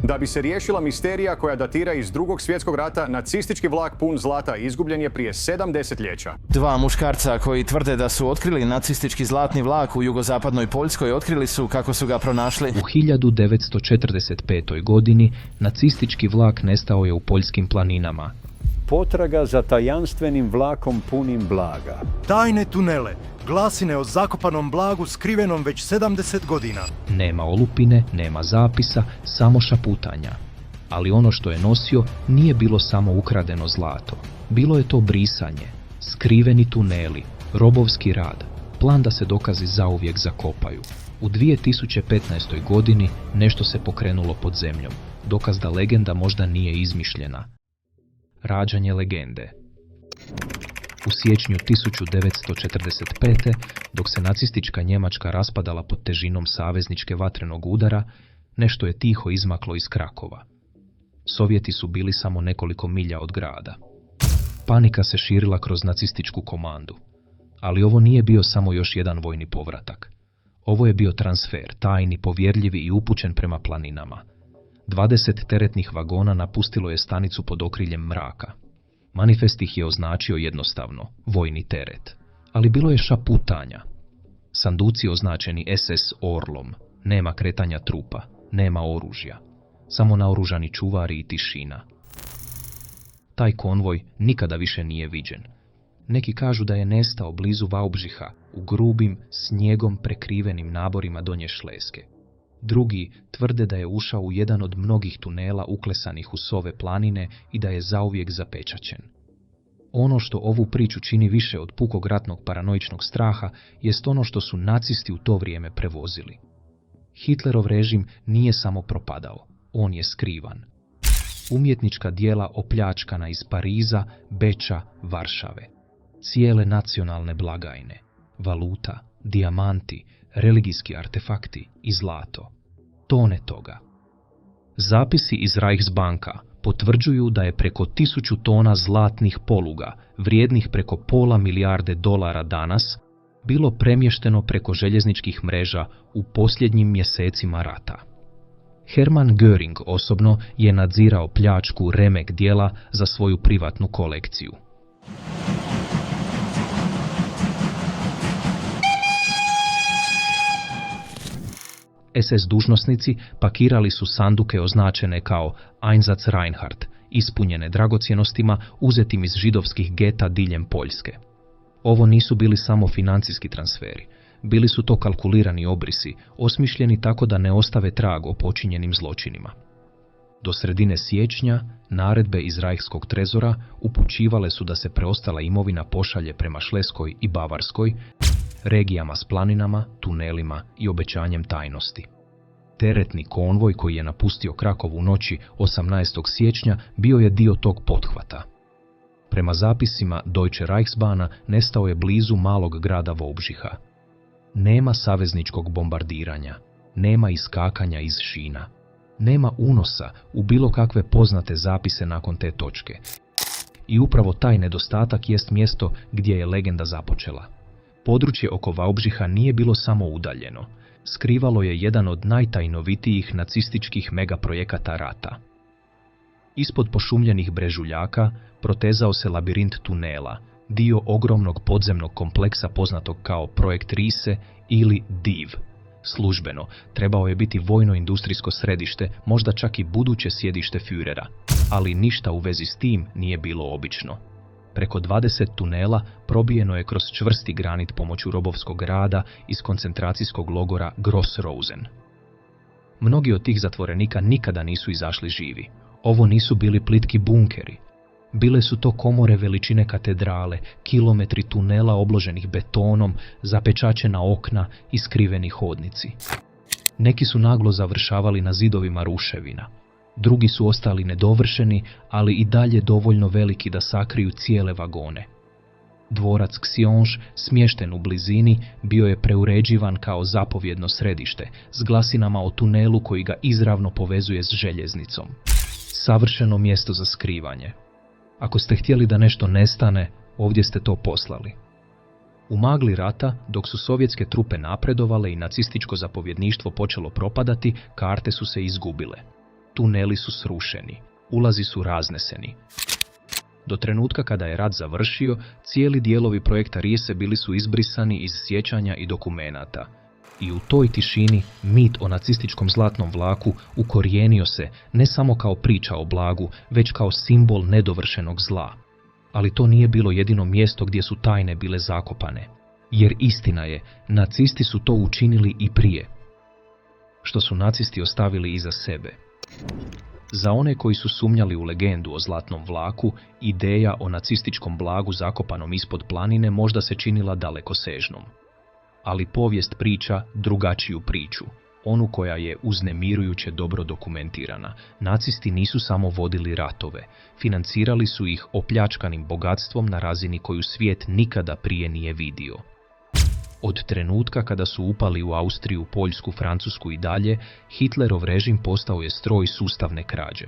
Da bi se riješila misterija koja datira iz Drugog svjetskog rata, nacistički vlak pun zlata izgubljen je prije 7 desetljeća. Dva muškarca koji tvrde da su otkrili nacistički zlatni vlak u jugozapadnoj Poljskoj otkrili su kako su ga pronašli. U 1945. godini nacistički vlak nestao je u poljskim planinama. Potraga za tajanstvenim vlakom punim blaga. Tajne tunele, glasine o zakopanom blagu skrivenom već 70 godina. Nema olupine, nema zapisa, samo šaputanja. Ali ono što je nosio nije bilo samo ukradeno zlato. Bilo je to brisanje, skriveni tuneli, robovski rad, plan da se dokazi zauvijek zakopaju. U 2015. godini nešto se pokrenulo pod zemljom. Dokaz da legenda možda nije izmišljena. Rađanje legende. U siječnju 1945. dok se nacistička Njemačka raspadala pod težinom savezničke vatrenog udara, nešto je tiho izmaklo iz Krakova. Sovjeti su bili samo nekoliko milja od grada. Panika se širila kroz nacističku komandu. Ali ovo nije bio samo još jedan vojni povratak. Ovo je bio transfer, tajni, povjerljivi i upućen prema planinama. 20 teretnih vagona napustilo je stanicu pod okriljem mraka. Manifest ih je označio jednostavno, vojni teret. Ali bilo je šaputanja. Sanduci označeni SS Orlom, nema kretanja trupa, nema oružja. Samo naoružani čuvari i tišina. Taj konvoj nikada više nije viđen. Neki kažu da je nestao blizu Vaubžiha, u grubim, snijegom prekrivenim naborima Donje Šleske. Drugi tvrde da je ušao u jedan od mnogih tunela uklesanih u Sove planine i da je zauvijek zapečaćen. Ono što ovu priču čini više od pukog ratnog paranoičnog straha jest ono što su nacisti u to vrijeme prevozili. Hitlerov režim nije samo propadao, on je skrivan. Umjetnička djela opljačkana iz Pariza, Beča, Varšave. Cijele nacionalne blagajne, valuta, dijamanti, religijski artefakti i zlato. Tone toga. Zapisi iz Reichsbanka potvrđuju da je preko 1000 tona zlatnih poluga, vrijednih preko $500 milijarde danas, bilo premješteno preko željezničkih mreža u posljednjim mjesecima rata. Hermann Göring osobno je nadzirao pljačku remek djela za svoju privatnu kolekciju. SS dužnosnici pakirali su sanduke označene kao Einsatz Reinhardt, ispunjene dragocjenostima uzetim iz židovskih geta diljem Poljske. Ovo nisu bili samo financijski transferi, bili su to kalkulirani obrisi, osmišljeni tako da ne ostave trag o počinjenim zločinima. Do sredine siječnja naredbe iz Reichskog trezora upućivale su da se preostala imovina pošalje prema Šleskoj i Bavarskoj, regijama s planinama, tunelima i obećanjem tajnosti. Teretni konvoj koji je napustio Krakov u noći 18. siječnja bio je dio tog pothvata. Prema zapisima Deutsche Reichsbahna nestao je blizu malog grada Vaubžiha. Nema savezničkog bombardiranja, nema iskakanja iz šina, nema unosa u bilo kakve poznate zapise nakon te točke. I upravo taj nedostatak jest mjesto gdje je legenda započela. Područje oko Vaubžiha nije bilo samo udaljeno. Skrivalo je jedan od najtajnovitijih nacističkih megaprojekata rata. Ispod pošumljenih brežuljaka protezao se labirint tunela, dio ogromnog podzemnog kompleksa poznatog kao projekt Rise ili DIV. Službeno, trebao je biti vojno-industrijsko središte, možda čak i buduće sjedište Führera, ali ništa u vezi s tim nije bilo obično. Preko 20 tunela probijeno je kroz čvrsti granit pomoću robovskog rada iz koncentracijskog logora Grossrosen. Mnogi od tih zatvorenika nikada nisu izašli živi. Ovo nisu bili plitki bunkeri. Bile su to komore veličine katedrale, kilometri tunela obloženih betonom, zapečaćena okna i skriveni hodnici. Neki su naglo završavali na zidovima ruševina. Drugi su ostali nedovršeni, ali i dalje dovoljno veliki da sakriju cijele vagone. Dvorac Xionge, smješten u blizini, bio je preuređivan kao zapovjedno središte, s glasinama o tunelu koji ga izravno povezuje s željeznicom. Savršeno mjesto za skrivanje. Ako ste htjeli da nešto nestane, ovdje ste to poslali. U magli rata, dok su sovjetske trupe napredovale i nacističko zapovjedništvo počelo propadati, karte su se izgubile. Tuneli su srušeni, ulazi su razneseni. Do trenutka kada je rat završio, cijeli dijelovi projekta Rise bili su izbrisani iz sjećanja i dokumenata. I u toj tišini mit o nacističkom zlatnom vlaku ukorijenio se ne samo kao priča o blagu, već kao simbol nedovršenog zla. Ali to nije bilo jedino mjesto gdje su tajne bile zakopane. Jer istina je, nacisti su to učinili i prije. Što su nacisti ostavili iza sebe. Za one koji su sumnjali u legendu o zlatnom vlaku, ideja o nacističkom blagu zakopanom ispod planine možda se činila dalekosežnom. Ali povijest priča drugačiju priču, onu koja je uznemirujuće dobro dokumentirana. Nacisti nisu samo vodili ratove, financirali su ih opljačkanim bogatstvom na razini koju svijet nikada prije nije vidio. Od trenutka kada su upali u Austriju, Poljsku, Francusku i dalje, Hitlerov režim postao je stroj sustavne krađe.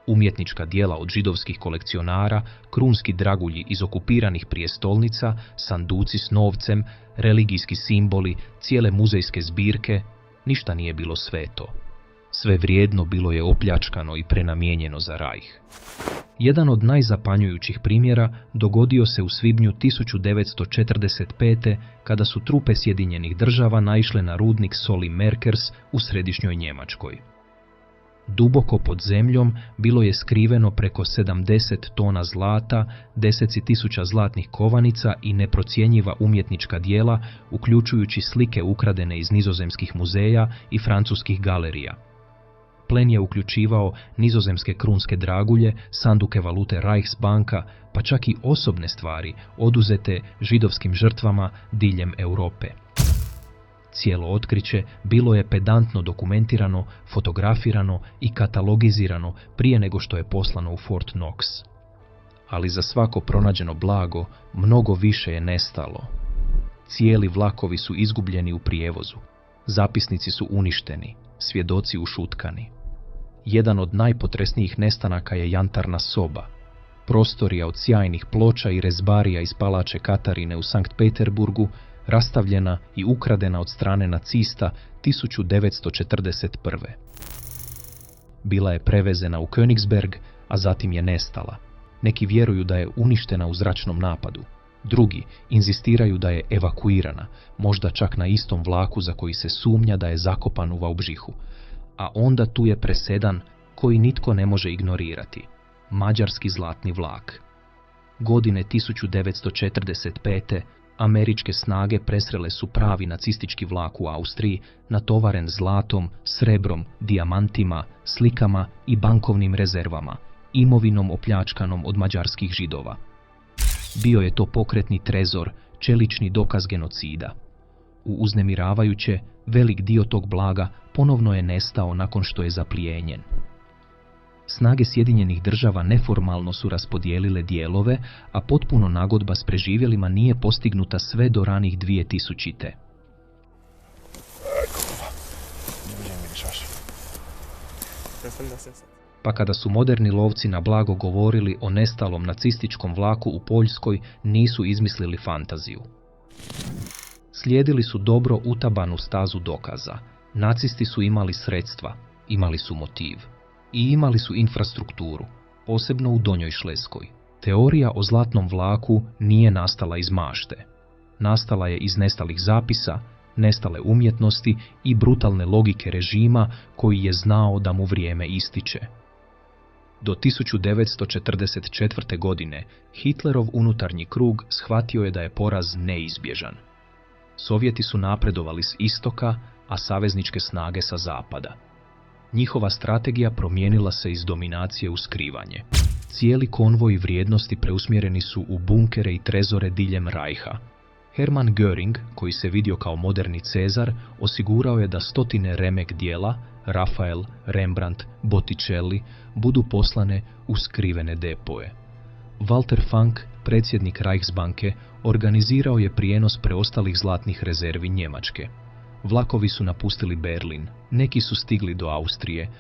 Umjetnička djela od židovskih kolekcionara, krunski dragulji iz okupiranih prijestolnica, sanduci s novcem, religijski simboli, cijele muzejske zbirke, ništa nije bilo sveto. Sve vrijedno bilo je opljačkano i prenamijenjeno za Reich. Jedan od najzapanjujućih primjera dogodio se u svibnju 1945. kada su trupe Sjedinjenih država naišle na rudnik soli Merkers u središnjoj Njemačkoj. Duboko pod zemljom bilo je skriveno preko 70 tona zlata, deseci tisuća zlatnih kovanica i neprocjenjiva umjetnička djela, uključujući slike ukradene iz nizozemskih muzeja i francuskih galerija. Plen je uključivao nizozemske krunske dragulje, sanduke valute Reichsbanka, pa čak i osobne stvari oduzete židovskim žrtvama diljem Europe. Cijelo otkriće bilo je pedantno dokumentirano, fotografirano i katalogizirano prije nego što je poslano u Fort Knox. Ali za svako pronađeno blago mnogo više je nestalo. Cijeli vlakovi su izgubljeni u prijevozu, zapisnici su uništeni, svjedoci ušutkani. Jedan od najpotresnijih nestanaka je jantarna soba, prostorija od sjajnih ploča i rezbarija iz palače Katarine u Sankt Peterburgu, rastavljena i ukradena od strane nacista 1941. Bila je prevezena u Königsberg, a zatim je nestala. Neki vjeruju da je uništena u zračnom napadu. Drugi inzistiraju da je evakuirana, možda čak na istom vlaku za koji se sumnja da je zakopan u Vaubžihu. A onda tu je presedan koji nitko ne može ignorirati. Mađarski zlatni vlak. Godine 1945. američke snage presrele su pravi nacistički vlak u Austriji, natovaren zlatom, srebrom, dijamantima, slikama i bankovnim rezervama, imovinom opljačkanom od mađarskih Židova. Bio je to pokretni trezor, čelični dokaz genocida. U uznemiravajuće, velik dio tog blaga ponovno je nestao nakon što je zaplijenjen. Snage Sjedinjenih država neformalno su raspodijelile dijelove, a potpuno nagodba s preživjelima nije postignuta sve do ranih 2000. Pa kada su moderni lovci na blago govorili o nestalom nacističkom vlaku u Poljskoj, nisu izmislili fantaziju. Slijedili su dobro utabanu stazu dokaza. Nacisti su imali sredstva, imali su motiv. I imali su infrastrukturu, posebno u Donjoj Šleskoj. Teorija o zlatnom vlaku nije nastala iz mašte. Nastala je iz nestalih zapisa, nestale umjetnosti i brutalne logike režima koji je znao da mu vrijeme ističe. Do 1944. godine Hitlerov unutarnji krug shvatio je da je poraz neizbježan. Sovjeti su napredovali s istoka, a savezničke snage sa zapada. Njihova strategija promijenila se iz dominacije u skrivanje. Cijeli konvoj vrijednosti preusmjereni su u bunkere i trezore diljem Reicha. Hermann Göring, koji se vidio kao moderni Cezar, osigurao je da stotine remek djela, Rafael, Rembrandt, Botticelli, budu poslane u skrivene depoje. Walter Funk, predsjednik Reichsbanke, organizirao je prijenos preostalih zlatnih rezervi Njemačke. Vlakovi su napustili Berlin, neki su stigli do Austrije,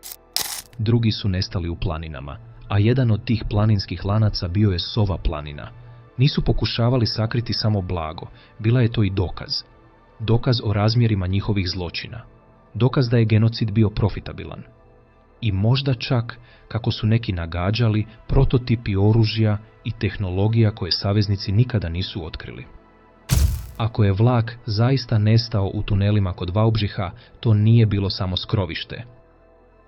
drugi su nestali u planinama, a jedan od tih planinskih lanaca bio je Sova planina. Nisu pokušavali sakriti samo blago, bila je to i dokaz. Dokaz o razmjerima njihovih zločina. Dokaz da je genocid bio profitabilan. i možda čak, kako su neki nagađali, prototipi oružja i tehnologija koje saveznici nikada nisu otkrili. Ako je vlak zaista nestao u tunelima kod Vaubžiha, to nije bilo samo skrovište.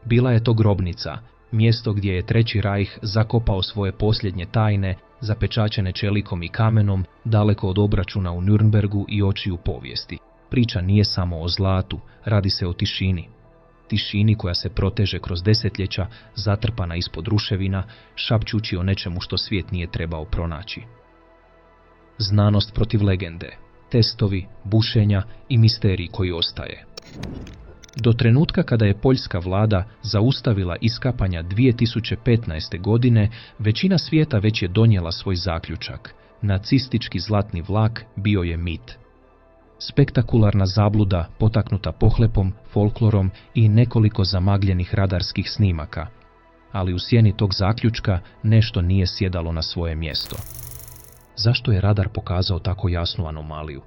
Bila je to grobnica, mjesto gdje je Treći Rajh zakopao svoje posljednje tajne, zapečaćene čelikom i kamenom, daleko od obračuna u Nürnbergu i očiju povijesti. Priča nije samo o zlatu, radi se o tišini. Tišini koja se proteže kroz desetljeća, zatrpana ispod ruševina, šapćući o nečemu što svijet nije trebao pronaći. Znanost protiv legende, testovi, bušenja i misterij koji ostaje. Do trenutka kada je poljska vlada zaustavila iskapanja 2015. godine, većina svijeta već je donijela svoj zaključak. Nacistički zlatni vlak bio je mit. Spektakularna zabluda potaknuta pohlepom, folklorom i nekoliko zamagljenih radarskih snimaka. Ali u sjeni tog zaključka nešto nije sjedalo na svoje mjesto. Zašto je radar pokazao tako jasnu anomaliju?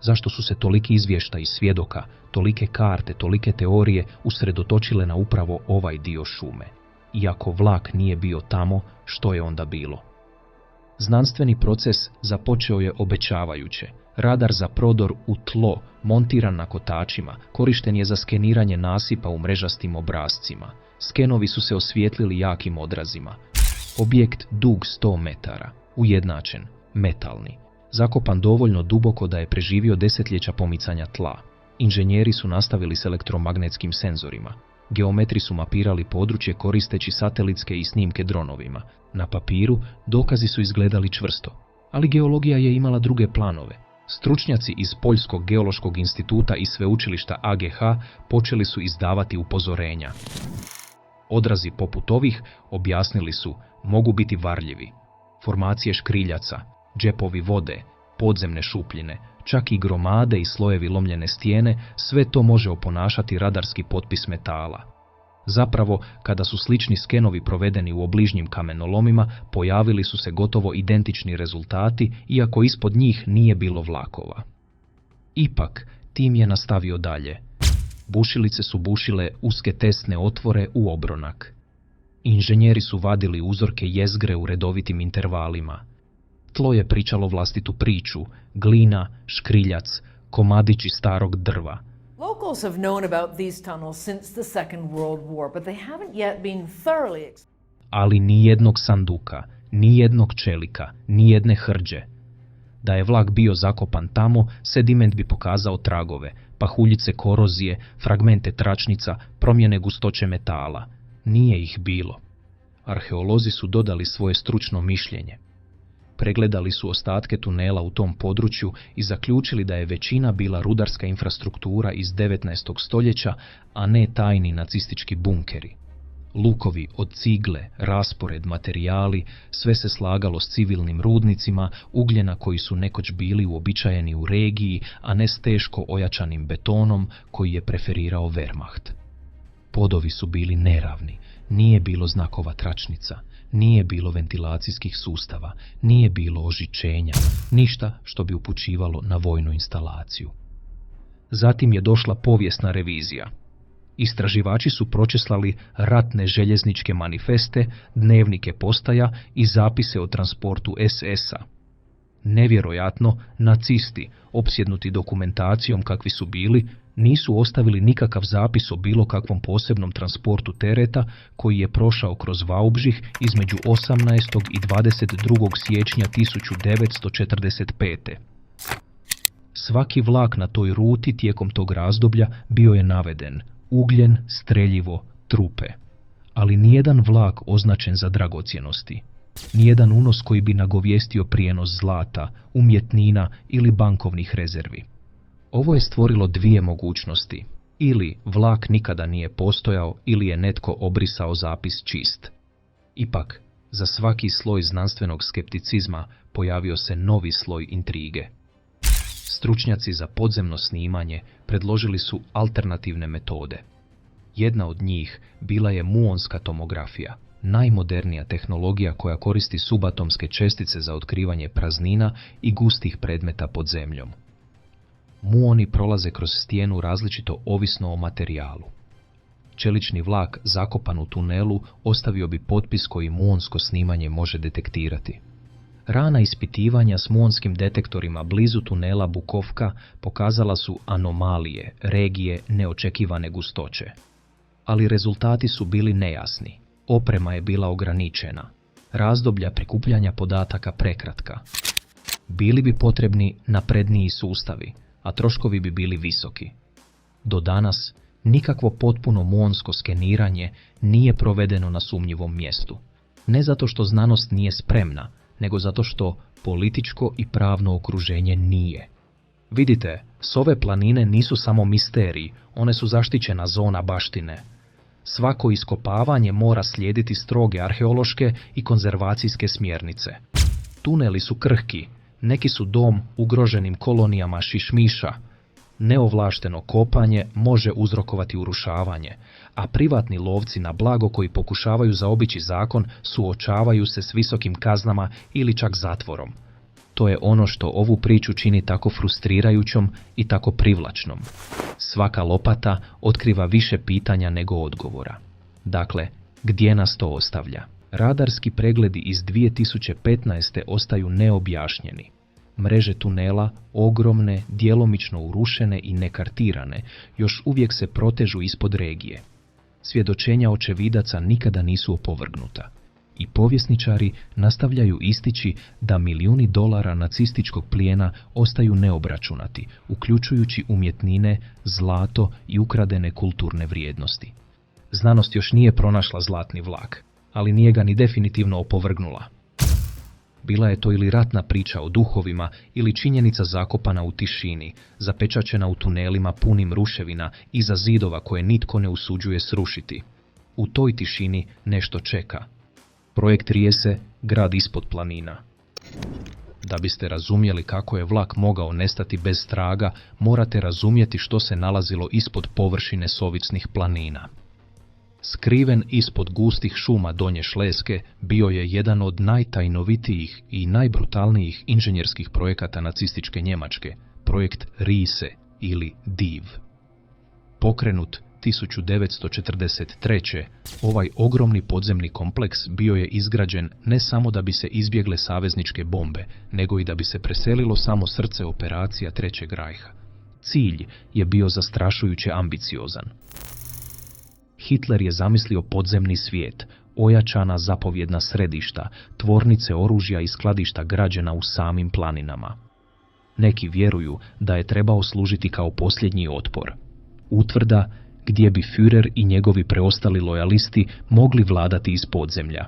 Zašto su se toliki izvještaji svjedoka, tolike karte, tolike teorije usredotočile na upravo ovaj dio šume? Iako vlak nije bio tamo, što je onda bilo? Znanstveni proces započeo je obećavajuće. Radar za prodor u tlo, montiran na kotačima, korišten je za skeniranje nasipa u mrežastim obrascima. Skenovi su se osvijetlili jakim odrazima. Objekt dug 100 metara, ujednačen, metalni, zakopan dovoljno duboko da je preživio desetljeća pomicanja tla. Inženjeri su nastavili s elektromagnetskim senzorima. Geometri su mapirali područje koristeći satelitske i snimke dronovima. Na papiru dokazi su izgledali čvrsto, ali geologija je imala druge planove. Stručnjaci iz Poljskog geološkog instituta i sveučilišta AGH počeli su izdavati upozorenja. Odrazi poput ovih, objasnili su, mogu biti varljivi. Formacije škriljaca, džepovi vode, podzemne šupljine, čak i gromade i slojevi lomljene stijene, sve to može oponašati radarski potpis metala. Zapravo, kada su slični skenovi provedeni u obližnjim kamenolomima, pojavili su se gotovo identični rezultati, iako ispod njih nije bilo vlakova. Ipak, tim je nastavio dalje. Bušilice su bušile uske testne otvore u obronak. Inženjeri su vadili uzorke jezgre u redovitim intervalima. Tlo je pričalo vlastitu priču, glina, škriljac, komadići starog drva. Locals have known about these tunnels since the Second World War, but they haven't yet been thoroughly Ali ni jednog sanduka, ni jednog čelika, ni jedne hrđe. Da je vlak bio zakopan tamo, sediment bi pokazao tragove, pahuljice korozije, fragmente tračnica, promjene gustoće metala. Nije ih bilo. Arheolozi su dodali svoje stručno mišljenje. Pregledali su ostatke tunela u tom području i zaključili da je većina bila rudarska infrastruktura iz 19. stoljeća, a ne tajni nacistički bunkeri. Lukovi od cigle, raspored, materijali, sve se slagalo s civilnim rudnicima ugljena koji su nekoć bili uobičajeni u regiji, a ne s teško ojačanim betonom koji je preferirao Wehrmacht. Podovi su bili neravni, nije bilo znakova tračnica, nije bilo ventilacijskih sustava, nije bilo ožičenja, ništa što bi upućivalo na vojnu instalaciju. Zatim je došla povijesna revizija. Istraživači su pročeslali ratne željezničke manifeste, dnevnike postaja i zapise o transportu SS-a. Nevjerojatno, nacisti, opsjednuti dokumentacijom kakvi su bili, nisu ostavili nikakav zapis o bilo kakvom posebnom transportu tereta koji je prošao kroz Vaubžih između 18. i 22. siječnja 1945. Svaki vlak na toj ruti tijekom tog razdoblja bio je naveden: ugljen, streljivo, trupe. Ali nijedan vlak označen za dragocjenosti. Nijedan unos koji bi nagovijestio prijenos zlata, umjetnina ili bankovnih rezervi. Ovo je stvorilo dvije mogućnosti. Ili vlak nikada nije postojao, ili je netko obrisao zapis čist. Ipak, za svaki sloj znanstvenog skepticizma pojavio se novi sloj intrige. Stručnjaci za podzemno snimanje predložili su alternativne metode. Jedna od njih bila je muonska tomografija, najmodernija tehnologija koja koristi subatomske čestice za otkrivanje praznina i gustih predmeta pod zemljom. Muoni prolaze kroz stijenu različito ovisno o materijalu. čelični vlak zakopan u tunelu ostavio bi potpis koji muonsko snimanje može detektirati. Rana ispitivanja s muonskim detektorima blizu tunela Bukovka pokazala su anomalije, regije neočekivane gustoće. Ali rezultati su bili nejasni. Oprema je bila ograničena. Razdoblja prikupljanja podataka prekratka. Bili bi potrebni napredniji sustavi, a troškovi bi bili visoki. Do danas nikakvo potpuno muonsko skeniranje nije provedeno na sumnjivom mjestu. Ne zato što znanost nije spremna, nego zato što političko i pravno okruženje nije. Vidite, s ove planine nisu samo misteriji, one su zaštićena zona baštine. Svako iskopavanje mora slijediti stroge arheološke i konzervacijske smjernice. Tuneli su krhki, neki su dom ugroženim kolonijama šišmiša. Neovlašteno kopanje može uzrokovati urušavanje, a privatni lovci na blago koji pokušavaju zaobići zakon suočavaju se s visokim kaznama ili čak zatvorom. To je ono što ovu priču čini tako frustrirajućom i tako privlačnom. Svaka lopata otkriva više pitanja nego odgovora. Dakle, gdje nas to ostavlja? Radarski pregledi iz 2015. ostaju neobjašnjeni. Mreže tunela, ogromne, djelomično urušene i nekartirane, još uvijek se protežu ispod regije. Svjedočenja očevidaca nikada nisu opovrgnuta. I povjesničari nastavljaju istići da milijuni dolara nacističkog plijena ostaju neobračunati, uključujući umjetnine, zlato i ukradene kulturne vrijednosti. Znanost još nije pronašla zlatni vlak, ali nije ga ni definitivno opovrgnula. Bila je to ili ratna priča o duhovima ili činjenica zakopana u tišini, zapečaćena u tunelima punim ruševina iza zidova koje nitko ne usuđuje srušiti. U toj tišini nešto čeka. Projekt Rijese, grad ispod planina. Da biste razumjeli kako je vlak mogao nestati bez traga, morate razumjeti što se nalazilo ispod površine Sovicnih planina. Skriven ispod gustih šuma Donje Šleske bio je jedan od najtajnovitijih i najbrutalnijih inženjerskih projekata nacističke Njemačke, projekt Riese ili Div. Pokrenut 1943. ovaj ogromni podzemni kompleks bio je izgrađen ne samo da bi se izbjegle savezničke bombe, nego i da bi se preselilo samo srce operacija Trećeg rajha. Cilj je bio zastrašujuće ambiciozan. Hitler je zamislio podzemni svijet, ojačana zapovjedna središta, tvornice oružja i skladišta građena u samim planinama. Neki vjeruju da je trebao služiti kao posljednji otpor. Utvrda gdje bi Führer i njegovi preostali lojalisti mogli vladati iz podzemlja.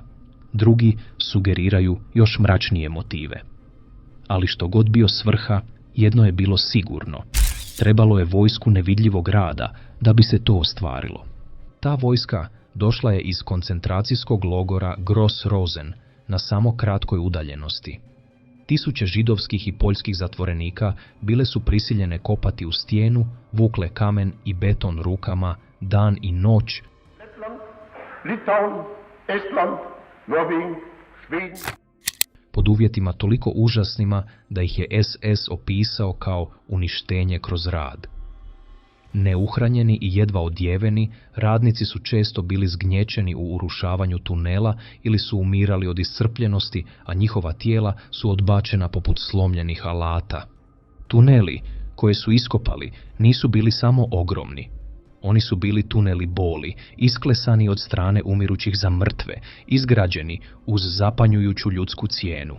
Drugi sugeriraju još mračnije motive. Ali što god bio svrha, jedno je bilo sigurno. Trebalo je vojsku nevidljivog rada da bi se to ostvarilo. Ta vojska došla je iz koncentracijskog logora Gross Rosen na samo kratkoj udaljenosti. Tisuće židovskih i poljskih zatvorenika bile su prisiljene kopati u stijenu, vukle kamen i beton rukama, dan i noć, Litauen, Estland, Norwegen, Schweden. pod uvjetima toliko užasnima da ih je SS opisao kao uništenje kroz rad. Neuhranjeni i jedva odjeveni, radnici su često bili zgnječeni u urušavanju tunela ili su umirali od iscrpljenosti, a njihova tijela su odbačena poput slomljenih alata. Tuneli koje su iskopali nisu bili samo ogromni. Oni su bili tuneli boli, isklesani od strane umirućih za mrtve, izgrađeni uz zapanjujuću ljudsku cijenu.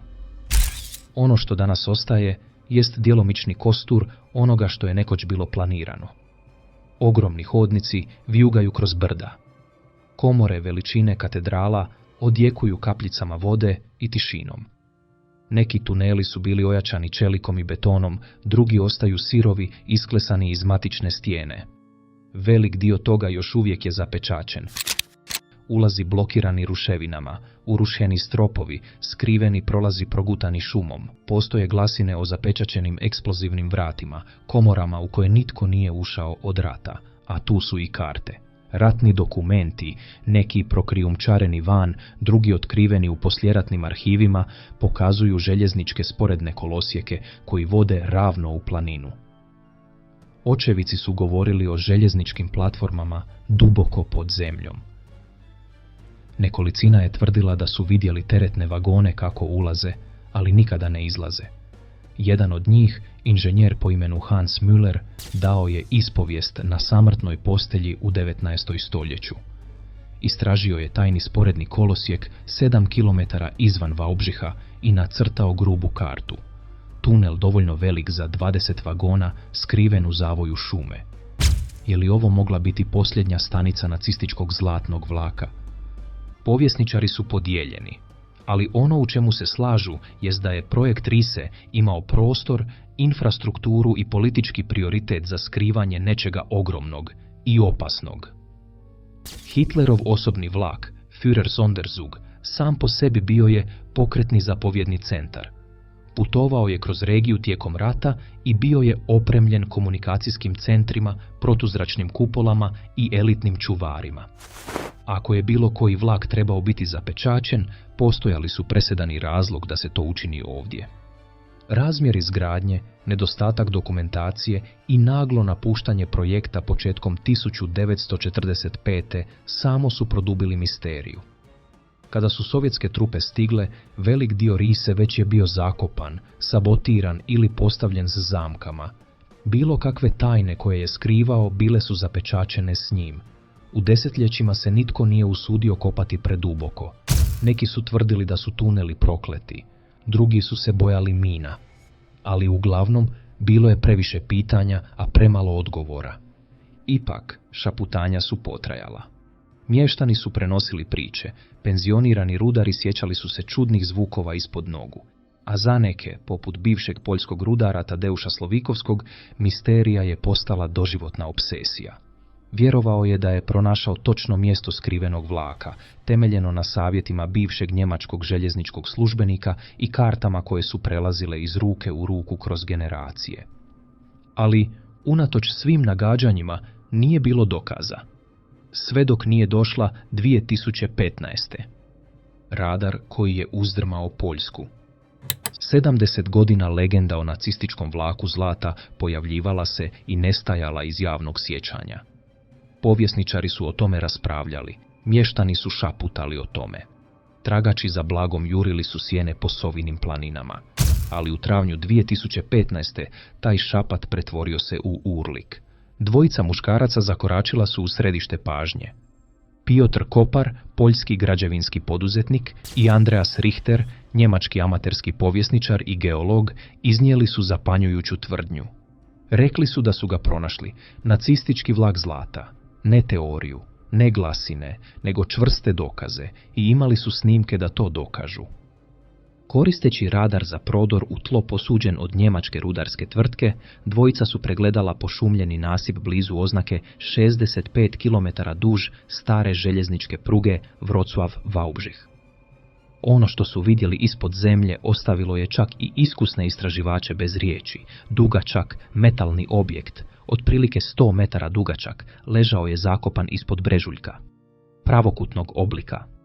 Ono što danas ostaje jest djelomični kostur onoga što je nekoć bilo planirano. Ogromni hodnici vijugaju kroz brda. Komore veličine katedrala odjekuju kapljicama vode i tišinom. Neki tuneli su bili ojačani čelikom i betonom, drugi ostaju sirovi, isklesani iz matične stijene. Velik dio toga još uvijek je zapečaćen. Ulazi blokirani ruševinama, urušeni stropovi, skriveni prolazi progutani šumom. Postoje glasine o zapečaćenim eksplozivnim vratima, komorama u koje nitko nije ušao od rata, a tu su i karte. Ratni dokumenti, neki prokrijumčareni van, drugi otkriveni u posljeratnim arhivima, pokazuju željezničke sporedne kolosijeke koji vode ravno u planinu. Očevici su govorili o željezničkim platformama duboko pod zemljom. Nekolicina je tvrdila da su vidjeli teretne vagone kako ulaze, ali nikada ne izlaze. Jedan od njih, inženjer po imenu Hans Müller, dao je ispovijest na samrtnoj postelji u 19. stoljeću. Istražio je tajni sporedni kolosijek 7 km izvan Vaubžiha i nacrtao grubu kartu. Tunel dovoljno velik za 20 vagona, skriven u zavoju šume. Je li ovo mogla biti posljednja stanica nacističkog zlatnog vlaka? Povjesničari su podijeljeni, ali ono u čemu se slažu jest da je projekt Rise imao prostor, infrastrukturu i politički prioritet za skrivanje nečega ogromnog i opasnog. Hitlerov osobni vlak, Führer Sonderzug, sam po sebi bio je pokretni zapovjedni centar. Putovao je kroz regiju tijekom rata i bio je opremljen komunikacijskim centrima, protuzračnim kupolama i elitnim čuvarima. Ako je bilo koji vlak trebao biti zapečaćen, postojali su presedani razlog da se to učini ovdje. Razmjer izgradnje, nedostatak dokumentacije i naglo napuštanje projekta početkom 1945. samo su produbili misteriju. Kada su sovjetske trupe stigle, velik dio Rise već je bio zakopan, sabotiran ili postavljen s zamkama. Bilo kakve tajne koje je skrivao bile su zapečaćene s njim. U desetljećima se nitko nije usudio kopati preduboko. Neki su tvrdili da su tuneli prokleti, drugi su se bojali mina. Ali uglavnom bilo je previše pitanja, a premalo odgovora. Ipak, šaputanja su potrajala. Mještani su prenosili priče, penzionirani rudari sjećali su se čudnih zvukova ispod nogu, a za neke, poput bivšeg poljskog rudara Tadeuša Slovikovskog, misterija je postala doživotna obsesija. Vjerovao je da je pronašao točno mjesto skrivenog vlaka, temeljeno na savjetima bivšeg njemačkog željezničkog službenika i kartama koje su prelazile iz ruke u ruku kroz generacije. Ali, unatoč svim nagađanjima, nije bilo dokaza. Sve dok nije došla 2015. Radar koji je uzdrmao Poljsku. 70 godina legenda o nacističkom vlaku zlata pojavljivala se i nestajala iz javnog sjećanja. Povjesničari su o tome raspravljali, mještani su šaputali o tome. Tragači za blagom jurili su sjene po Sovinim planinama, ali u travnju 2015. taj šapat pretvorio se u urlik. Dvojica muškaraca zakoračila su u središte pažnje. Piotr Kopar, poljski građevinski poduzetnik, i Andreas Richter, njemački amaterski povjesničar i geolog, iznijeli su zapanjujuću tvrdnju. Rekli su da su ga pronašli, nacistički vlak zlata, ne teoriju, ne glasine, nego čvrste dokaze, i imali su snimke da to dokažu. Koristeći radar za prodor u tlo posuđen od njemačke rudarske tvrtke, dvojica su pregledala pošumljeni nasip blizu oznake 65 km duž stare željezničke pruge Wrocław-Vaubžih. Ono što su vidjeli ispod zemlje ostavilo je čak i iskusne istraživače bez riječi. Dugačak, metalni objekt, otprilike 100 metara dugačak, ležao je zakopan ispod brežuljka. Pravokutnog oblika.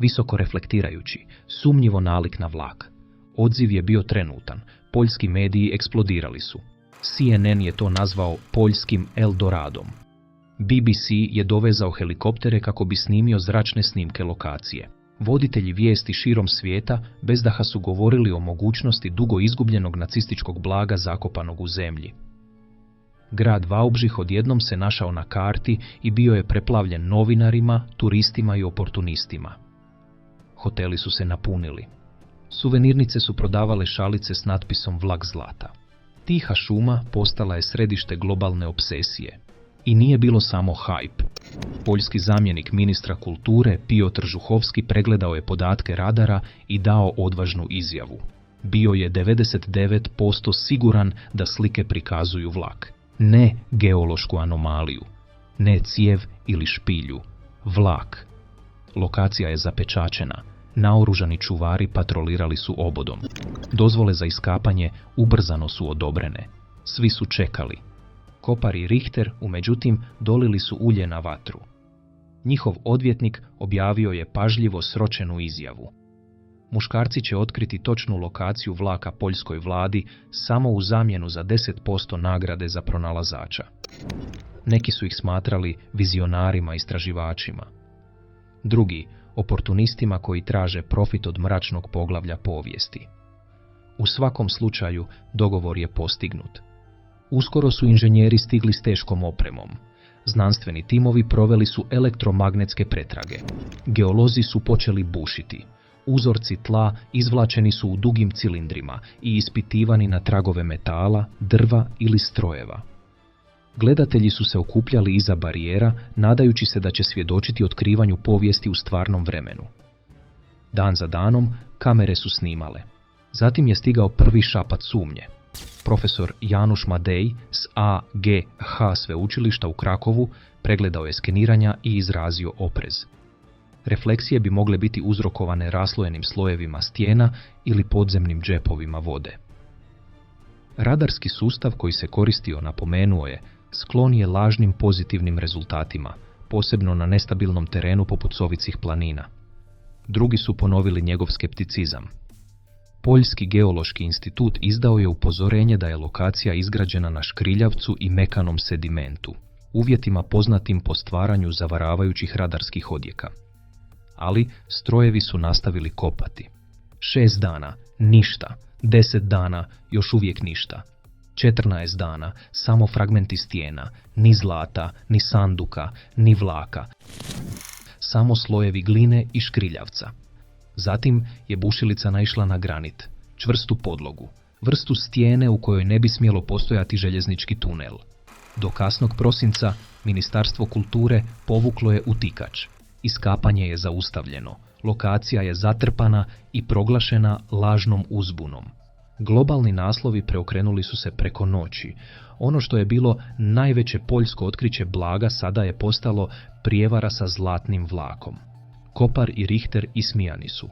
Visoko reflektirajući, sumnjivo nalik na vlak. Odziv je bio trenutan, poljski mediji eksplodirali su. CNN je to nazvao poljskim Eldoradom. BBC je dovezao helikoptere kako bi snimio zračne snimke lokacije. Voditelji vijesti širom svijeta bezdaha su govorili o mogućnosti dugo izgubljenog nacističkog blaga zakopanog u zemlji. Grad Vaubžih odjednom se našao na karti i bio je preplavljen novinarima, turistima i oportunistima. Hoteli su se napunili. Suvenirnice su prodavale šalice s natpisom Vlak zlata. Tiha šuma postala je središte globalne obsesije. I nije bilo samo hajp. Poljski zamjenik ministra kulture Piotr Žuhovski pregledao je podatke radara i dao odvažnu izjavu. Bio je 99% siguran da slike prikazuju vlak. Ne geološku anomaliju, ne cijev ili špilju, vlak. Lokacija je zapečaćena, naoružani čuvari patrolirali su obodom. Dozvole za iskapanje ubrzano su odobrene. Svi su čekali. Kopar i Richter, međutim, dolili su ulje na vatru. Njihov odvjetnik objavio je pažljivo sročenu izjavu. Muškarci će otkriti točnu lokaciju vlaka poljskoj vladi samo u zamjenu za 10% nagrade za pronalazača. Neki su ih smatrali vizionarima i istraživačima. Drugi, oportunistima koji traže profit od mračnog poglavlja povijesti. U svakom slučaju, dogovor je postignut. Uskoro su inženjeri stigli s teškom opremom. Znanstveni timovi proveli su elektromagnetske pretrage. Geolozi su počeli bušiti. Uzorci tla izvlačeni su u dugim cilindrima i ispitivani na tragove metala, drva ili strojeva. Gledatelji su se okupljali iza barijera, nadajući se da će svjedočiti otkrivanju povijesti u stvarnom vremenu. Dan za danom kamere su snimale. Zatim je stigao prvi šapat sumnje. Profesor Januš Madej s AGH sveučilišta u Krakovu pregledao je skeniranja i izrazio oprez. Refleksije bi mogle biti uzrokovane raslojenim slojevima stijena ili podzemnim džepovima vode. Radarski sustav koji se koristio, napomenuo je, sklon je lažnim pozitivnim rezultatima, posebno na nestabilnom terenu poput Sovicih planina. Drugi su ponovili njegov skepticizam. Poljski geološki institut izdao je upozorenje da je lokacija izgrađena na škriljavcu i mekanom sedimentu, uvjetima poznatim po stvaranju zavaravajućih radarskih odjeka. Ali strojevi su nastavili kopati. 6 dana, ništa. 10 dana, još uvijek ništa. 14 dana, samo fragmenti stijena, ni zlata, ni sanduka, ni vlaka. Samo slojevi gline i škriljavca. Zatim je bušilica naišla na granit, čvrstu podlogu, vrstu stijene u kojoj ne bi smjelo postojati željeznički tunel. Do kasnog prosinca Ministarstvo kulture povuklo je utikač. Iskapanje je zaustavljeno, lokacija je zatrpana i proglašena lažnom uzbunom. Globalni naslovi preokrenuli su se preko noći. Ono što je bilo najveće poljsko otkriće blaga sada je postalo prijevara sa zlatnim vlakom. Kopar i Richter ismijani su.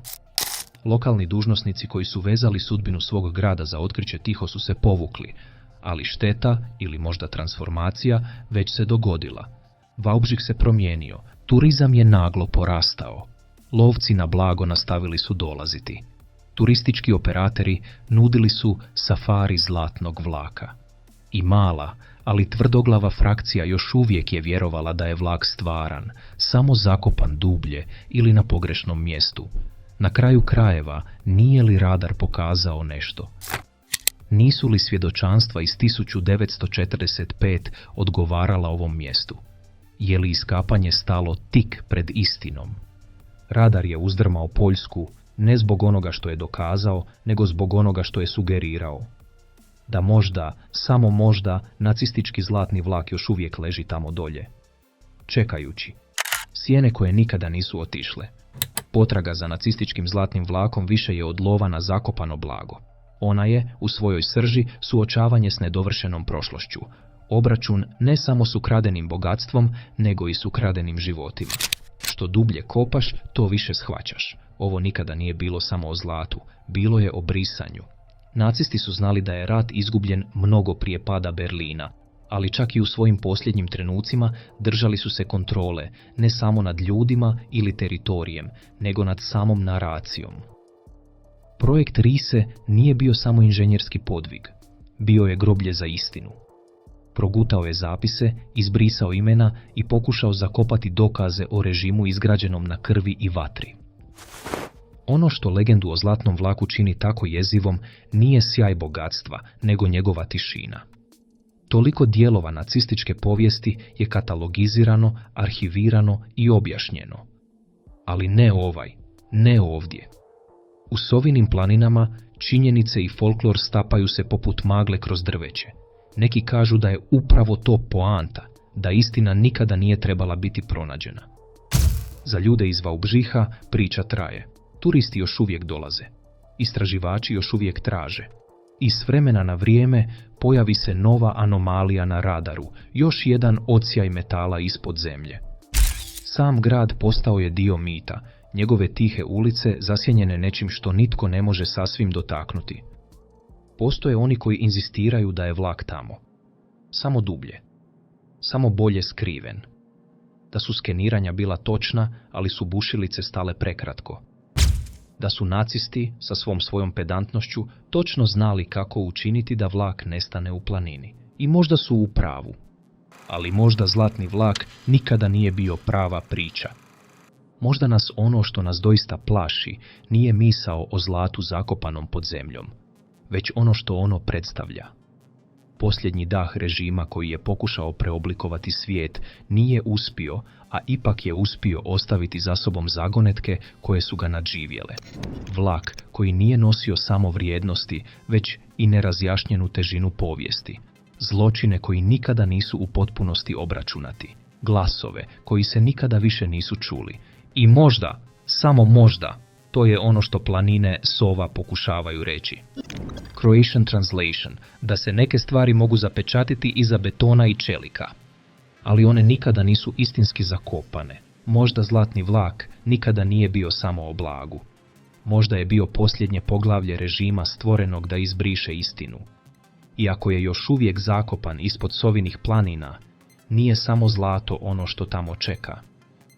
Lokalni dužnosnici koji su vezali sudbinu svog grada za otkriće tiho su se povukli, ali šteta ili možda transformacija već se dogodila. Vaubžik se promijenio, turizam je naglo porastao. Lovci na blago nastavili su dolaziti. Turistički operatori nudili su safari zlatnog vlaka. I mala, ali tvrdoglava frakcija još uvijek je vjerovala da je vlak stvaran, samo zakopan dublje ili na pogrešnom mjestu. Na kraju krajeva, nije li radar pokazao nešto? Nisu li svjedočanstva iz 1945 odgovarala ovom mjestu? Je li iskapanje stalo tik pred istinom? Radar je uzdrmao Poljsku ne zbog onoga što je dokazao, nego zbog onoga što je sugerirao. Da možda, samo možda, nacistički zlatni vlak još uvijek leži tamo dolje. Čekajući. Sjene koje nikada nisu otišle. Potraga za nacističkim zlatnim vlakom više je od lova na zakopano blago. Ona je, u svojoj srži, suočavanje s nedovršenom prošlošću. Obračun ne samo s ukradenim bogatstvom, nego i s ukradenim životima. Što dublje kopaš, to više shvaćaš. Ovo nikada nije bilo samo o zlatu, bilo je o brisanju. Nacisti su znali da je rat izgubljen mnogo prije pada Berlina, ali čak i u svojim posljednjim trenucima držali su se kontrole, ne samo nad ljudima ili teritorijem, nego nad samom naracijom. Projekt Rise nije bio samo inženjerski podvig, bio je groblje za istinu. Progutao je zapise, izbrisao imena i pokušao zakopati dokaze o režimu izgrađenom na krvi i vatri. Ono što legendu o zlatnom vlaku čini tako jezivom nije sjaj bogatstva, nego njegova tišina. Toliko dijelova nacističke povijesti je katalogizirano, arhivirano i objašnjeno. Ali ne ovaj, ne ovdje. U Sovinim planinama činjenice i folklor stapaju se poput magle kroz drveće. Neki kažu da je upravo to poanta, da istina nikada nije trebala biti pronađena. Za ljude iz Vaubžiha priča traje. Turisti još uvijek dolaze. Istraživači još uvijek traže. I s vremena na vrijeme pojavi se nova anomalija na radaru, još jedan odsjaj metala ispod zemlje. Sam grad postao je dio mita, njegove tihe ulice zasjenjene nečim što nitko ne može sasvim dotaknuti. Postoje oni koji inzistiraju da je vlak tamo. Samo dublje. Samo bolje skriven. Da su skeniranja bila točna, ali su bušilice stale prekratko. da su nacisti sa svojom pedantnošću točno znali kako učiniti da vlak nestane u planini. I možda su u pravu. Ali možda zlatni vlak nikada nije bio prava priča. Možda nas ono što nas doista plaši nije misao o zlatu zakopanom pod zemljom, već ono što ono predstavlja. Posljednji dah režima koji je pokušao preoblikovati svijet nije uspio, a ipak je uspio ostaviti za sobom zagonetke koje su ga nadživjele. Vlak koji nije nosio samo vrijednosti, već i nerazjašnjenu težinu povijesti. Zločine koji nikada nisu u potpunosti obračunati. Glasove koji se nikada više nisu čuli. I možda, samo možda, to je ono što planine sova pokušavaju reći. Croatian translation, da se neke stvari mogu zapečatiti iza betona i čelika. Ali one nikada nisu istinski zakopane. Možda zlatni vlak nikada nije bio samo o blagu. Možda je bio posljednje poglavlje režima stvorenog da izbriše istinu. Iako je još uvijek zakopan ispod Sovinih planina, nije samo zlato ono što tamo čeka.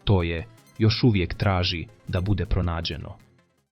To je još uvijek traži da bude pronađeno.